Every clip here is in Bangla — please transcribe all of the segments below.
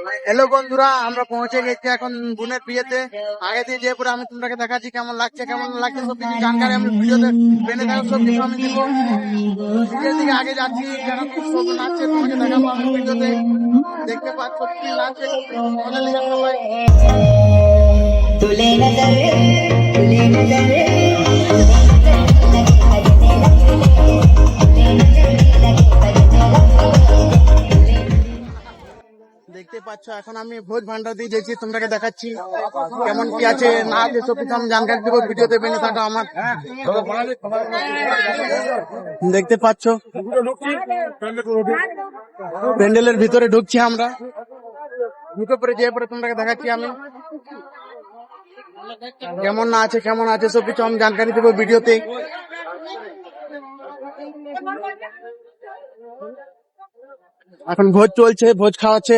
হ্যালো বন্ধুরা, আমরা পৌঁছে গেছি এখন বোনের বিয়েতে। আগে দিয়ে যে পরে আমি তোমাকে দেখাচ্ছি কেমন লাগছে সব কিছু জানকারি আমি ভিডিওতে বেঁধে থাকো, সব কিছু আমি দিব। বিয়ের দিকে আগে যাচ্ছি, যারা সব নাচছে তোমাকে দেখাবো আমি ভিডিওতে। দেখতে পাচ্ছ কি নাচছে, মজা লেগে সবাই। तुले नजर দেখতে পাচ্ছ এখন আমি ভোজ ভান্ডার দিয়ে যেছি, তোমাকে দেখাচ্ছি কেমন কি আছে না আছে সব কিছু আমি জানকারি দেবো ভিডিওতে বেঁধে থাকো আমার। দেখতে পাচ্ছ প্যান্ডেলের ভিতরে ঢুকছি আমরা, ঢুকে পরে যে পরে তোমাকে দেখাচ্ছি আমি কেমন না আছে কেমন আছে সব কিছু আমি জানকারি দেবো ভিডিওতে। এখন ভোজ চলছে, ভোজ খাওয়াচ্ছে,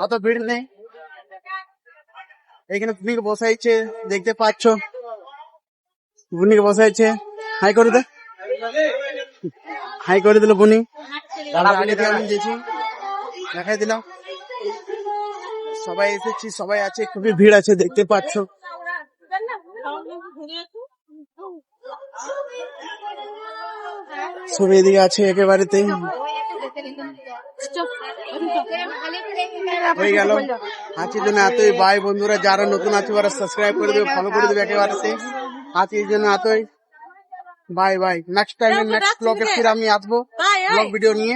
অত ভিড় নেই। এখানে বুনিকে বসাইছে, দেখতে পাচ্ছ বুনিকে বসাইছে। হাই করে দে, হাই করে দিল বুনি। আগে থেকে আমি গেছি, দেখাই দিলাম। সবাই এসেছি, সবাই আছে, খুবই ভিড় আছে দেখতে পাচ্ছ। সব এদিকে আছে একেবারেতেই। হয়ে গেল আজকের জন্য এতই। বাই বন্ধুরা, যারা নতুন আছে ওরা সাবস্ক্রাইব করে দেবে, ফলো করে দেবে একেবারেতেই। আজকের জন্য এতই, bye bye. Next time next ব্লগে ফির আমি আসবো ব্লগ ভিডিও নিয়ে।